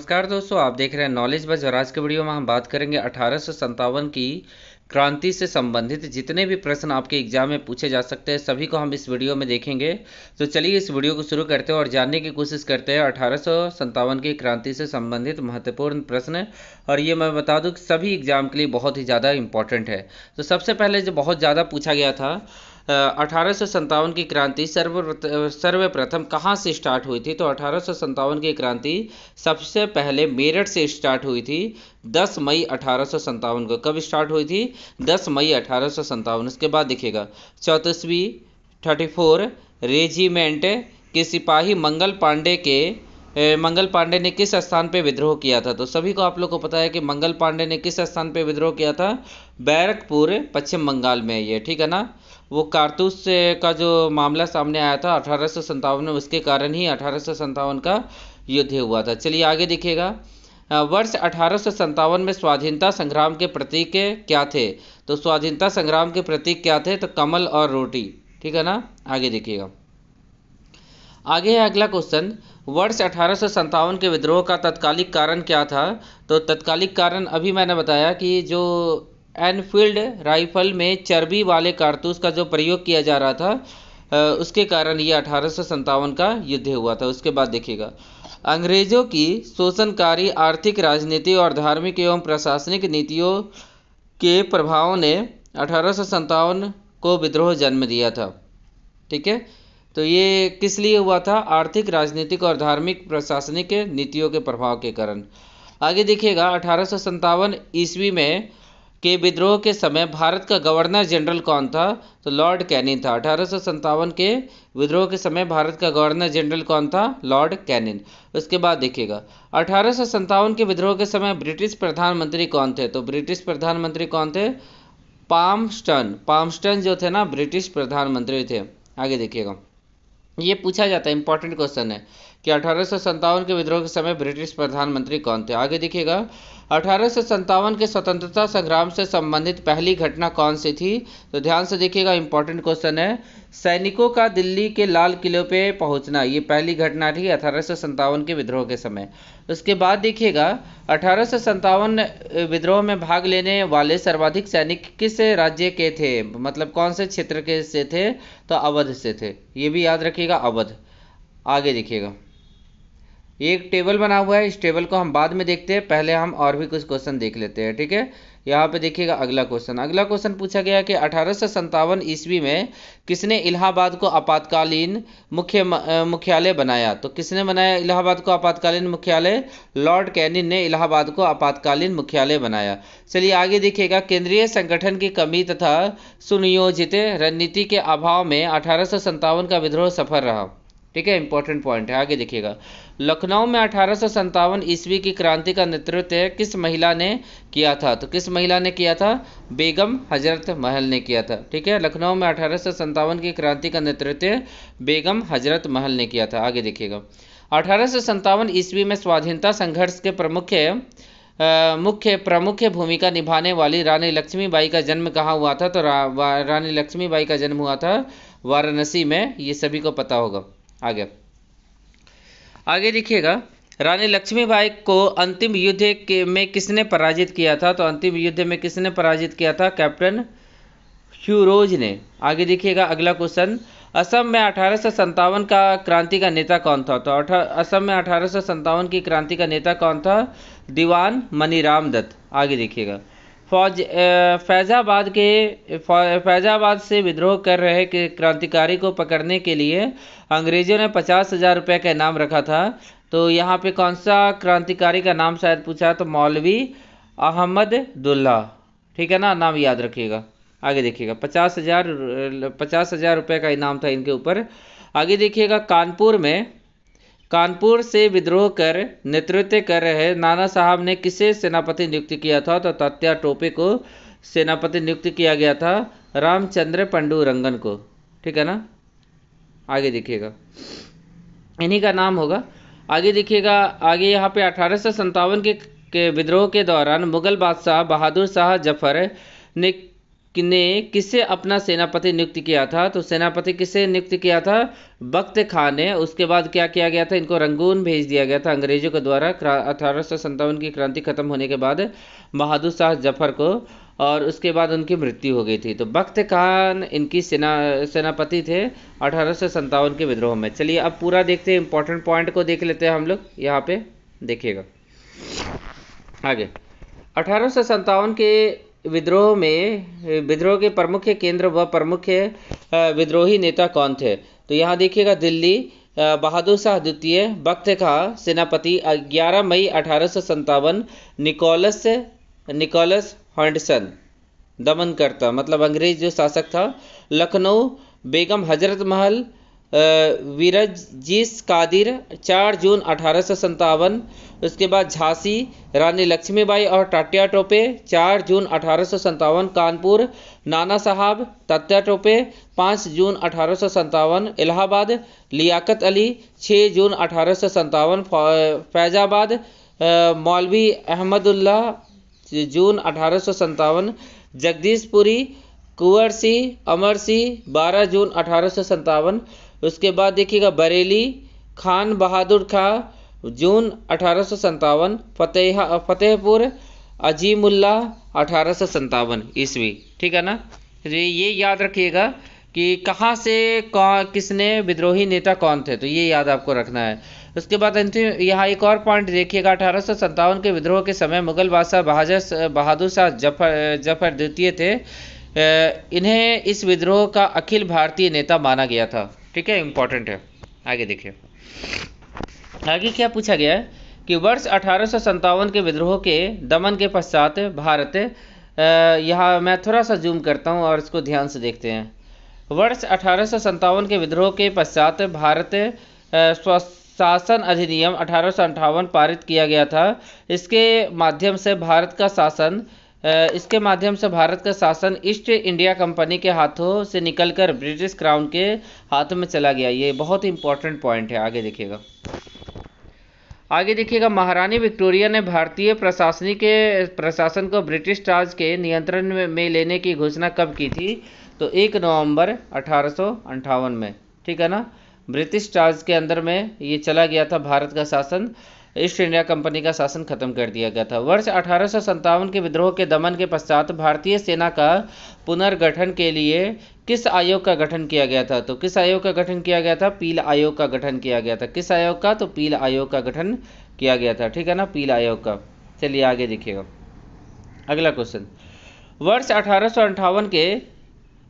नमस्कार दोस्तों, आप देख रहे हैं नॉलेज बज और आज के वीडियो में हम बात करेंगे 1857 की क्रांति से संबंधित जितने भी प्रश्न आपके एग्जाम में पूछे जा सकते हैं सभी को हम इस वीडियो में देखेंगे। तो चलिए इस वीडियो को शुरू करते हैं और जानने की कोशिश करते हैं 1857 की क्रांति से संबंधित महत्वपूर्ण प्रश्न। और ये मैं बता दूं कि सभी एग्जाम के लिए बहुत ही ज़्यादा इंपॉर्टेंट है। तो सबसे पहले जो बहुत ज़्यादा पूछा गया था 1857 की क्रांति सर्वप्रथम कहाँ से स्टार्ट हुई थी। तो 1857 की क्रांति सबसे पहले मेरठ से स्टार्ट हुई थी 10 मई 1857 को। कब स्टार्ट हुई थी? 10 मई 1857। उसके बाद देखिएगा 34वीं 34 रेजिमेंट के सिपाही मंगल पांडे ने किस स्थान पे विद्रोह किया था। तो सभी को आप लोग को पता है कि मंगल पांडे ने किस स्थान पे विद्रोह किया था? बैरकपुर, पश्चिम बंगाल में। ये ठीक है ना, वो कारतूस का जो मामला सामने आया था 1857 में, उसके कारण ही 1857 का युद्ध हुआ था। चलिए आगे देखिएगा। वर्ष 1857 में स्वाधीनता संग्राम के प्रतीक क्या थे। तो स्वाधीनता संग्राम के प्रतीक क्या थे? तो कमल और रोटी। ठीक है ना, आगे देखिएगा। आगे है अगला क्वेश्चन, वर्ष 1857 के विद्रोह का तत्कालिक कारण क्या था। तो तत्कालिक कारण अभी मैंने बताया कि जो एनफील्ड राइफल में चर्बी वाले कारतूस का जो प्रयोग किया जा रहा था उसके कारण ये 1857 का युद्ध हुआ था। उसके बाद देखिएगा, अंग्रेजों की शोषणकारी आर्थिक, राजनीतिक और धार्मिक एवं प्रशासनिक नीतियों के प्रभाव ने 1857 को विद्रोह जन्म दिया था। ठीक है, तो ये किस लिए हुआ था? आर्थिक, राजनीतिक और धार्मिक प्रशासनिक नीतियों के प्रभाव के कारण। आगे देखिएगा, 1857 ईस्वी में के विद्रोह के समय भारत का गवर्नर जनरल कौन था। तो लॉर्ड कैनिंग था। 1857 के विद्रोह के समय भारत का गवर्नर जनरल कौन था? Lord Canning. उसके बाद देखिएगा, 1857 के विद्रोह के समय ब्रिटिश प्रधानमंत्री कौन थे। तो ब्रिटिश प्रधानमंत्री कौन थे? पामस्टन जो थे ना, ब्रिटिश प्रधानमंत्री थे। आगे देखिएगा, ये पूछा जाता है, इंपॉर्टेंट क्वेश्चन है कि 1857 के विद्रोह के समय ब्रिटिश प्रधानमंत्री कौन थे। आगे देखिएगा, 1857 के स्वतंत्रता संग्राम से संबंधित पहली घटना कौन सी थी। तो ध्यान से देखिएगा, इंपॉर्टेंट क्वेश्चन है। सैनिकों का दिल्ली के लाल किले पे पहुंचना, ये पहली घटना थी 1857 के विद्रोह के समय। उसके बाद देखिएगा, 1857 विद्रोह में भाग लेने वाले सर्वाधिक सैनिक किस राज्य के थे, मतलब कौन से क्षेत्र के से थे। तो अवध से थे, ये भी याद रखिएगा, अवध। आगे देखिएगा, एक टेबल बना हुआ है, इस टेबल को हम बाद में देखते हैं, पहले हम और भी कुछ क्वेश्चन देख लेते हैं। ठीक है, यहाँ पे देखिएगा अगला क्वेश्चन पूछा गया कि 1857 ईस्वी में किसने इलाहाबाद को आपातकालीन मुख्यालय बनाया। तो किसने बनाया इलाहाबाद को आपातकालीन मुख्यालय? लॉर्ड कैनिंग ने इलाहाबाद को आपातकालीन मुख्यालय बनाया। चलिए आगे देखिएगा, केंद्रीय संगठन की कमी तथा सुनियोजित रणनीति के अभाव में 1857 का विद्रोह सफल रहा। ठीक है, इंपॉर्टेंट पॉइंट है। आगे देखिएगा, लखनऊ में 1857 ईस्वी की क्रांति का नेतृत्व किस महिला ने किया था। तो किस महिला ने किया था? बेगम हजरत महल ने किया था। ठीक है, लखनऊ में 1857 की क्रांति का नेतृत्व बेगम हजरत महल ने किया था। आगे देखिएगा, 1857 ईस्वी में स्वाधीनता संघर्ष के प्रमुख भूमिका निभाने वाली रानी लक्ष्मीबाई का जन्म कहाँ हुआ था। तो रानी लक्ष्मीबाई का जन्म हुआ था वाराणसी में, ये सभी को पता होगा। आगे देखिएगा, रानी लक्ष्मीबाई को अंतिम युद्ध में किसने पराजित किया था। तो अंतिम युद्ध में किसने पराजित किया था? कैप्टन ह्यूरोज ने। आगे देखिएगा अगला क्वेश्चन, असम में 1857 का क्रांति का नेता कौन था। तो असम में 1857 की क्रांति का नेता कौन था? दीवान मनीराम दत्त। आगे देखिएगा, फैजाबाद से विद्रोह कर रहे क्रांतिकारी को पकड़ने के लिए अंग्रेजों ने 50,000 रुपये का इनाम रखा था। तो यहाँ पे कौन सा क्रांतिकारी का नाम शायद पूछा, तो मौलवी अहमदुल्ला। ठीक है ना, नाम याद रखिएगा। आगे देखिएगा, 50,000 रुपये का इनाम था इनके ऊपर। आगे देखिएगा, कानपुर से विद्रोह कर नेतृत्व कर रहे नाना साहब ने किसे सेनापति नियुक्त किया था। तो तात्या टोपे को सेनापति नियुक्त किया गया था, रामचंद्र पांडुरंगन को। ठीक है ना, आगे देखिएगा, इन्हीं का नाम होगा। आगे देखिएगा, आगे यहाँ पे 1857 के विद्रोह के दौरान मुगल बादशाह बहादुर शाह जफर ने ने किसे अपना सेनापति नियुक्त किया था? तो सेनापति किसे नियुक्त किया था? बख्त खान ने। उसके बाद क्या किया गया था? इनको रंगून भेज दिया गया था अंग्रेजों के द्वारा 1857 की क्रांति खत्म होने के बाद बहादुर शाह जफर को, और उसके बाद उनकी मृत्यु हो गई थी। तो बख्त खान इनकी सेनापति थे 1857 के विद्रोह में। चलिए अब पूरा देखते हैं, इंपॉर्टेंट पॉइंट को देख लेते हैं हम लोग। यहाँ पे देखिएगा आगे 1857 के विद्रोह में, विद्रोह के प्रमुख केंद्र व प्रमुख विद्रोही नेता कौन थे? तो यहाँ देखिएगा दिल्ली बहादुर शाह द्वितीय, बख्त खां सेनापति, 11 मई 1857 निकोलस हॉन्डसन दमनकर्ता मतलब अंग्रेज जो शासक था, लखनऊ बेगम हजरत महल विरजीस कादिर 4 जून 1857। उसके बाद झांसी रानी लक्ष्मीबाई और टाटिया टोपे 4 जून 1857। कानपुर नाना साहब तात्या टोपे 5 जून 1857। इलाहाबाद लियाकत अली 6 जून 1857। फैजाबाद मौलवी अहमदुल्ला जून 1857। जगदीशपुरी कुंवर सिंह अमर सिंह 12 जून 1857। उसके बाद देखिएगा बरेली खान बहादुर खां जून 1857। फतेहपुर अजीमुल्ला 1857 ईस्वी। ठीक है ना? ये याद रखिएगा कि कहाँ से किसने विद्रोही नेता कौन थे, तो ये याद आपको रखना है। उसके बाद यहाँ एक और पॉइंट देखिएगा, 1857 के विद्रोह के समय मुगल बादशाह बहादुर शाह जफर द्वितीय थे। इन्हें इस विद्रोह का अखिल भारतीय नेता माना गया था। ठीक है, इंपॉर्टेंट है। आगे देखिए, आगे क्या पूछा गया है कि वर्ष 1857 के विद्रोह के दमन के पश्चात भारत, यहाँ मैं थोड़ा सा जूम करता हूँ और इसको ध्यान से देखते हैं। वर्ष 1857 के विद्रोह के पश्चात भारत स्वशासन अधिनियम 1858 पारित किया गया था। इसके माध्यम से भारत का शासन ईस्ट इंडिया कंपनी के हाथों से निकलकर ब्रिटिश क्राउन के हाथों में चला गया। ये बहुत ही इंपॉर्टेंट पॉइंट है। आगे देखिएगा महारानी विक्टोरिया ने भारतीय प्रशासन को ब्रिटिश राज के नियंत्रण में लेने की घोषणा कब की थी? तो 1 नवंबर 1858 में। ठीक है ना? ब्रिटिश राज के अंदर में ये चला गया था भारत का शासन, ईस्ट इंडिया कंपनी का शासन खत्म कर दिया गया था। वर्ष 1857 के विद्रोह के दमन के पश्चात भारतीय सेना का पुनर्गठन के लिए किस आयोग का गठन किया गया था? तो किस आयोग का गठन किया गया था? पील आयोग का गठन किया गया था। किस आयोग का? तो पील आयोग का गठन किया गया था। ठीक है ना? पील आयोग का। चलिए आगे देखिएगा अगला क्वेश्चन। वर्ष 1858 के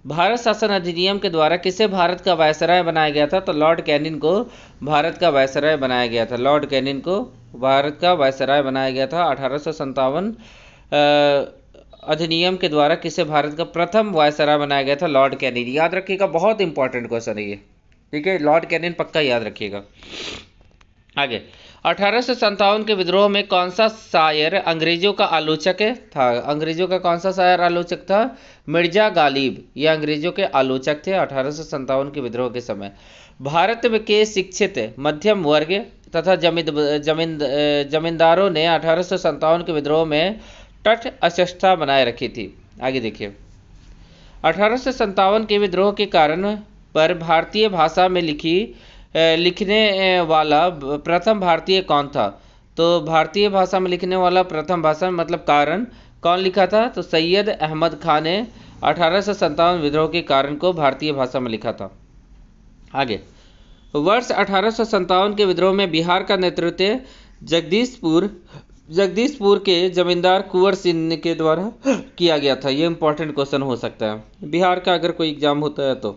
भारत शासन अधिनियम के द्वारा किसे भारत का वायसराय बनाया गया था? तो लॉर्ड कैनिंग को भारत का वायसराय बनाया गया था। लॉर्ड कैनिंग को भारत का वायसराय बनाया गया था। 1857 अधिनियम के द्वारा किसे भारत का प्रथम वायसराय बनाया गया था? Lord Canning. याद रखिएगा, बहुत इंपॉर्टेंट क्वेश्चन है ये। ठीक है, लॉर्ड कैनिंग पक्का याद रखिएगा। आगे 1857 के विद्रोह में कौन सा शायर अंग्रेजों का आलोचक था? अंग्रेजों का कौन सा शायर आलोचक था? मिर्जा गालिब। ये अंग्रेजों के आलोचक थे 1857 के विद्रोह के समय। भारत के शिक्षित मध्यम वर्ग तथा जमींदारों ने 1857 के विद्रोह में तटस्थता बनाए रखी थी। आगे देखिए, 1857 के विद्रोह के कारण पर भारतीय भाषा में लिखने वाला प्रथम भारतीय कौन था? तो भारतीय भाषा में लिखने वाला प्रथम भाषा मतलब कारण कौन लिखा था? तो सैयद अहमद खान ने 1857 विद्रोह के कारण को भारतीय भाषा में लिखा था। आगे वर्ष 1857 के विद्रोह में बिहार का नेतृत्व जगदीशपुर के जमींदार कुंवर सिंह के द्वारा किया गया था। ये इंपॉर्टेंट क्वेश्चन हो सकता है बिहार का अगर कोई एग्जाम होता है तो।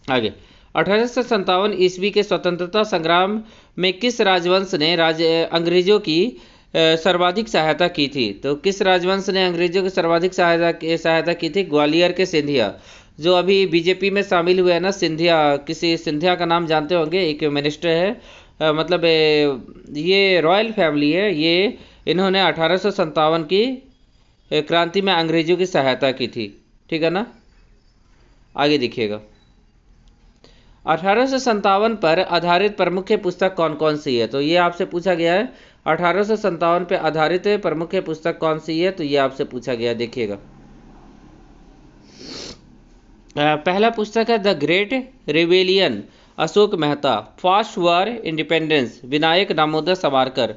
आगे 1857 ईस्वी के स्वतंत्रता संग्राम में किस राजवंश ने अंग्रेजों की सर्वाधिक सहायता की थी? तो किस राजवंश ने अंग्रेजों की सर्वाधिक सहायता की थी? ग्वालियर के सिंधिया, जो अभी बीजेपी में शामिल हुए हैं ना, सिंधिया। किसी सिंधिया का नाम जानते होंगे, एक मिनिस्टर है, मतलब ये रॉयल फैमिली है। ये इन्होंने 1857 की क्रांति में अंग्रेजों की सहायता की थी। ठीक है ना? आगे देखिएगा, 1857 पर आधारित प्रमुख पुस्तक कौन कौन सी है? तो ये आपसे पूछा गया है 1857 पे आधारित प्रमुख पुस्तक कौन सी है? तो ये आपसे पूछा गया। देखिएगा पहला पुस्तक है the great rebellion, Ashok Mehta. Fast war independence, Vinayak Damodar Savarkar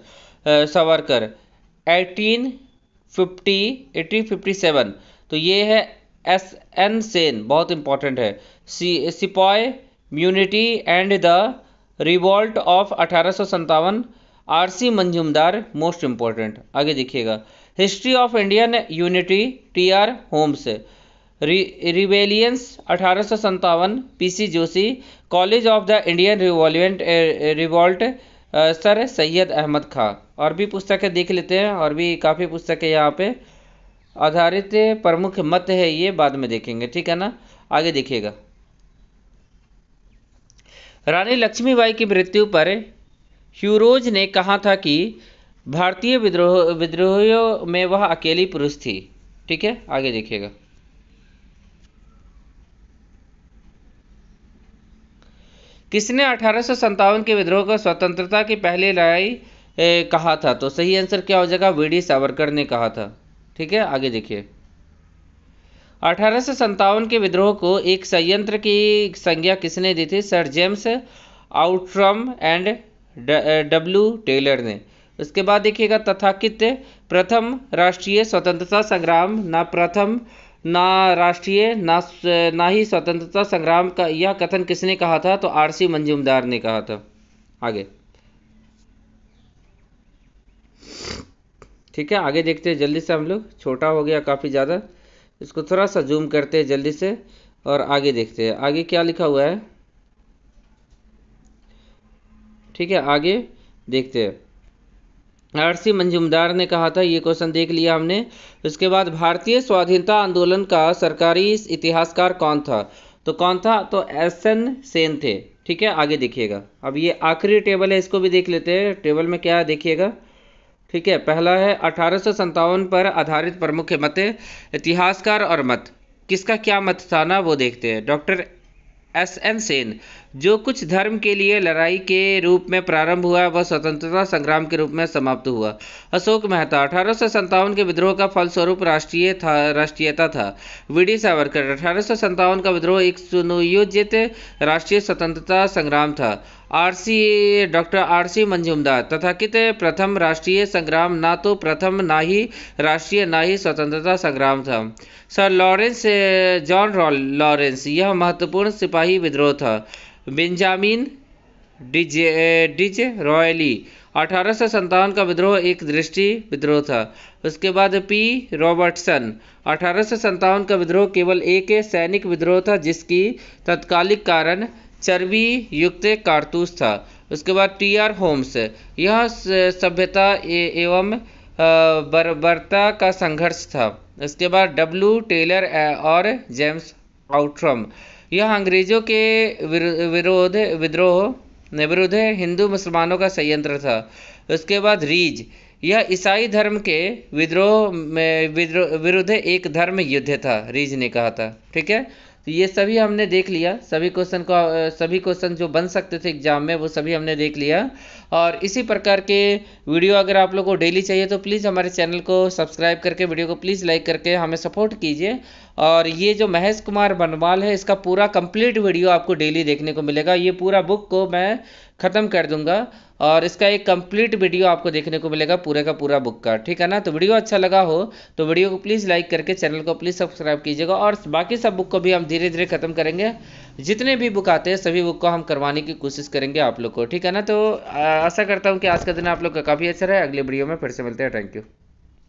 1857। तो ये है एस एन सेन, बहुत इंपॉर्टेंट है। Sepoy mutiny and the revolt of 1857, RC Majumdar, most important. आगे देखिएगा, history of Indian unity, TR Holmes. Rebellions 1857, PC Joshi. College of the Indian revolt, Sir Syed Ahmad Khan. और भी पुस्तकें देख लेते हैं, और भी काफ़ी पुस्तकें यहाँ पे आधारित प्रमुख मत है, ये बाद में देखेंगे, ठीक है ना। आगे देखिएगा, रानी लक्ष्मीबाई की मृत्यु पर ह्यूरोज ने कहा था कि भारतीय विद्रोहियों में वह अकेली पुरुष थी, ठीक है। आगे देखिएगा, किसने 1857 के विद्रोह को स्वतंत्रता की पहली लड़ाई कहा था? तो सही आंसर क्या हो जाएगा? वीडी सावरकर ने कहा था, ठीक है। आगे देखिए, 1857 के विद्रोह को एक संयंत्र की संज्ञा किसने दी थी? Sir James Outram and W Taylor ने। उसके बाद देखिएगा, तथाकथित प्रथम राष्ट्रीय स्वतंत्रता संग्राम, ना प्रथम ना राष्ट्रीय ना ही स्वतंत्रता संग्राम का यह कथन किसने कहा था? तो आरसी मंजूमदार ने कहा था। आगे, ठीक है, आगे देखते हैं जल्दी से। हम लोग, छोटा हो गया काफ़ी ज़्यादा, इसको थोड़ा सा जूम करते हैं जल्दी से और आगे देखते हैं आगे क्या लिखा हुआ है, ठीक है। आगे देखते हैं, आरसी मंजूमदार ने कहा था, ये क्वेश्चन देख लिया हमने। उसके बाद, भारतीय स्वाधीनता आंदोलन का सरकारी इतिहासकार कौन था? तो कौन था? तो एस एन सेन थे, ठीक है। आगे देखिएगा, अब ये आखिरी टेबल है, इसको भी देख लेते हैं। टेबल में क्या है देखिएगा, ठीक है। पहला है 1857 पर आधारित प्रमुख मत, इतिहासकार और मत। किसका क्या मत था ना, वो देखते हैं। डॉक्टर एस एन सेन, जो कुछ धर्म के लिए लड़ाई के रूप में प्रारंभ हुआ वह स्वतंत्रता संग्राम के रूप में समाप्त हुआ। अशोक मेहता, 1857 के विद्रोह का फलस्वरूप राष्ट्रीयता था। वीडी सावरकर, 1857 का विद्रोह एक सुनियोजित राष्ट्रीय स्वतंत्रता संग्राम था। डॉक्टर आरसी मंजूमदार, तथाकथित प्रथम राष्ट्रीय संग्राम ना तो प्रथम ना ही राष्ट्रीय ना ही स्वतंत्रता संग्राम था। सर जॉन लॉरेंस, यह महत्वपूर्ण सिपाही विद्रोह था। बेंजामिन डिज रॉयली, 1857 का विद्रोह एक दृष्टि विद्रोह था। उसके बाद पी रॉबर्टसन, 1857 का विद्रोह केवल एक सैनिक विद्रोह था जिसकी तत्कालिक कारण चर्बी युक्त कारतूस था। उसके बाद टी आर होम्स, यह सभ्यता एवं बर्बरता का संघर्ष था। इसके बाद डब्ल्यू टेलर और जेम्स आउट्रम, यह अंग्रेजों के विरुद्ध हिंदू मुसलमानों का संयंत्र था। उसके बाद रीज, यह ईसाई धर्म के विरुद्ध एक धर्म युद्ध था, रीज ने कहा था, ठीक है। तो ये सभी हमने देख लिया, सभी क्वेश्चन जो बन सकते थे एग्जाम में वो सभी हमने देख लिया। और इसी प्रकार के वीडियो अगर आप लोगों को डेली चाहिए तो प्लीज़ हमारे चैनल को सब्सक्राइब करके वीडियो को प्लीज़ लाइक करके हमें सपोर्ट कीजिए। और ये जो महेश कुमार बनवाल है, इसका पूरा कंप्लीट वीडियो आपको डेली देखने को मिलेगा। ये पूरा बुक को मैं ख़त्म कर दूंगा और इसका एक कंप्लीट वीडियो आपको देखने को मिलेगा पूरे का पूरा बुक का, ठीक है ना। तो वीडियो अच्छा लगा हो तो वीडियो को प्लीज़ लाइक करके चैनल को प्लीज़ सब्सक्राइब कीजिएगा। और बाकी सब बुक को भी हम धीरे धीरे ख़त्म करेंगे, जितने भी बुक आते हैं सभी बुक को हम करवाने की कोशिश करेंगे आप लोग को, ठीक है ना। तो आशा करता हूँ कि आज का दिन आप लोग का काफ़ी अच्छा रहे। अगले वीडियो में फिर से मिलते हैं, थैंक यू।